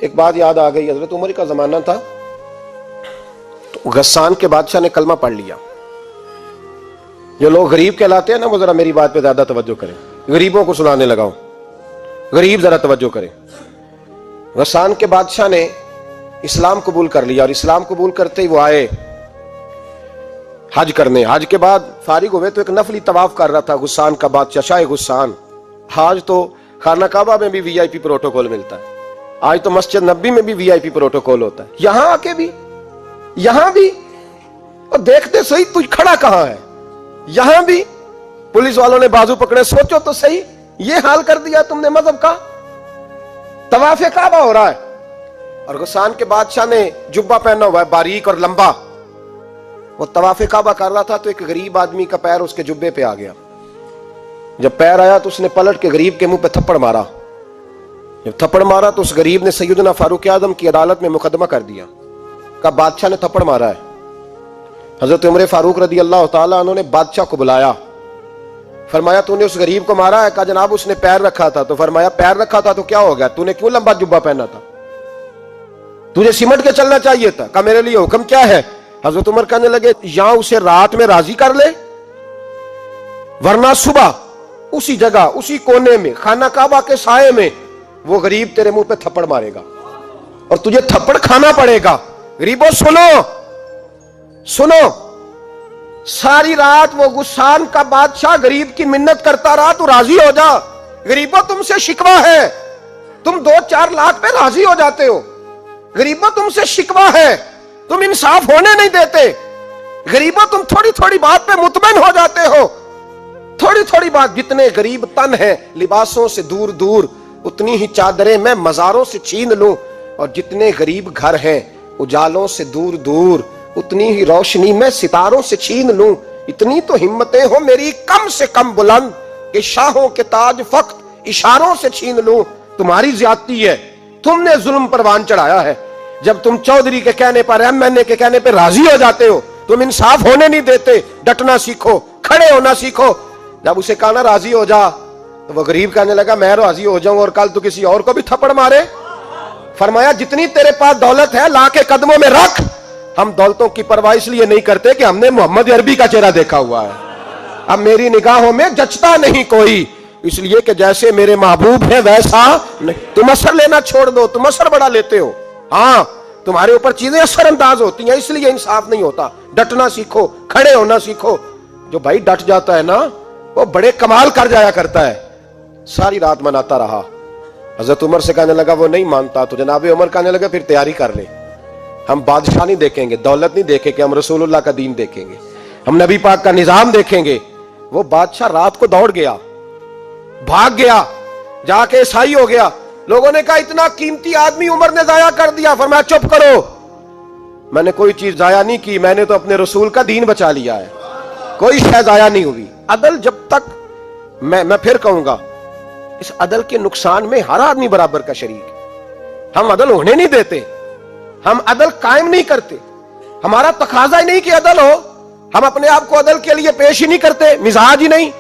एक बात याद आ गई, हजरत उमर का जमाना था तो गस्सान के बादशाह ने कलमा पढ़ लिया। जो लोग गरीब कहलाते हैं ना, वो जरा मेरी बात पे ज्यादा तवज्जो करें, गरीबों को सुनाने लगाओ, गरीब जरा तवज्जो करें। गस्सान के बादशाह ने इस्लाम कबूल कर लिया और इस्लाम कबूल करते ही वो आए हज करने। हज के बाद फारिग हुए तो एक नफली तवाफ कर रहा था गुस्सान का बादशाह, शाह गुस्सान। आज तो खाना काबा में भी वीआईपी प्रोटोकॉल मिलता है, आज तो मस्जिद नबी में भी वीआईपी प्रोटोकॉल होता है, यहां आके भी, यहां भी। और देखते सही तू खड़ा कहां है, यहां भी पुलिस वालों ने बाजू पकड़े। सोचो तो सही, ये हाल कर दिया तुमने मजहब का। तवाफे काबा हो रहा है और गुस्सान के बादशाह ने जुब्बा पहना हुआ है बारीक और लंबा। वो तवाफे काबा कर रहा था तो एक गरीब आदमी का पैर उसके जुब्बे पे आ गया। जब पैर आया तो उसने पलट के गरीब के मुंह पे थप्पड़ मारा। जब थप्पड़ मारा तो उस गरीब ने सैयदना फारूक आजम की अदालत में मुकदमा कर दिया, कहा बादशाह ने थप्पड़ मारा है। हजरत उमर फारूक रदी अल्लाह तआला अन्हु ने बादशाह को बुलाया, फरमाया तूने उस गरीब को मारा है? कहा जनाब उसने पैर रखा था। तो फरमाया पैर रखा था तो क्या हो गया, तूने क्यों लंबा जुब्बा पहना था, तुझे सिमट के चलना चाहिए था। कहा मेरे लिए हुक्म क्या है? हजरत उमर कहने लगे या उसे रात में राजी कर ले, वरना सुबह उसी जगह उसी कोने में खाना काबा के साए में वो गरीब तेरे मुंह पे थप्पड़ मारेगा और तुझे थप्पड़ खाना पड़ेगा। गरीबों सुनो सुनो, सारी रात वो गुस्सान का बादशाह गरीब की मिन्नत करता रहा, तू राजी हो जा। गरीबों तुमसे शिकवा है, तुम 2-4 लाख पे राजी हो जाते हो। गरीबों तुमसे शिकवा है, तुम इंसाफ होने नहीं देते। गरीबों तुम थोड़ी थोड़ी बात पे मुतमईन हो जाते हो, थोड़ी थोड़ी बात। जितने गरीब तन हैं लिबासों से दूर दूर, उतनी ही चादरें मैं मजारों से छीन लूं, और जितने गरीब घर हैं उजालों से दूर दूर, उतनी ही रोशनी मैं सितारों से छीन लूं। इतनी तो हिम्मतें हो मेरी कम से कम बुलंद कि शाहों के ताज फख्त इशारों से छीन लूं। तुम्हारी ज्यादती है, तुमने जुल्म परवान चढ़ाया है। जब तुम चौधरी के कहने पर, एमएनए के कहने पर राजी हो जाते हो, तुम इंसाफ होने नहीं देते। डटना सीखो, खड़े होना सीखो। जब उसे कहा ना राजी हो जा, तो वो गरीब कहने लगा मैं राजी हो जाऊं और कल तू किसी और को भी थप्पड़ मारे। फरमाया जितनी तेरे पास दौलत है ला के कदमों में रख। हम दौलतों की परवाह इसलिए नहीं करते कि हमने मोहम्मद अरबी का चेहरा देखा हुआ है। अब मेरी निगाहों में जचता नहीं कोई, इसलिए कि जैसे मेरे महबूब है वैसा नहीं। तुम असर लेना छोड़ दो, तुम असर बड़ा लेते हो। हाँ, तुम्हारे ऊपर चीजें असरअंदाज होती हैं, इसलिए इंसाफ नहीं होता। डटना सीखो, खड़े होना सीखो। जो भाई डट जाता है ना, वो बड़े कमाल कर जाया करता है। सारी रात मनाता रहा। हजरत उमर से कहने लगा वो नहीं मानता, तो जनाब उमर कहने लगा फिर तैयारी कर ले, हम बादशाह नहीं देखेंगे, दौलत नहीं देखेंगे, हम रसूलुल्लाह का दीन देखेंगे, हम नबी पाक का निजाम देखेंगे। वो बादशाह रात को दौड़ गया, भाग गया, जाके ईसाई हो गया। लोगों ने कहा इतना कीमती आदमी उमर ने जाया कर दिया। फरमाया चुप करो, मैंने कोई चीज जाया नहीं की, मैंने तो अपने रसूल का दीन बचा लिया है, कोई शय जाया नहीं हुई। अदल जब तक, मैं फिर कहूंगा, इस अदल के नुकसान में हर आदमी बराबर का शरीक है। हम अदल होने नहीं देते, हम अदल कायम नहीं करते। हमारा तकाजा ही नहीं कि अदल हो, हम अपने आप को अदल के लिए पेश ही नहीं करते, मिजाज ही नहीं।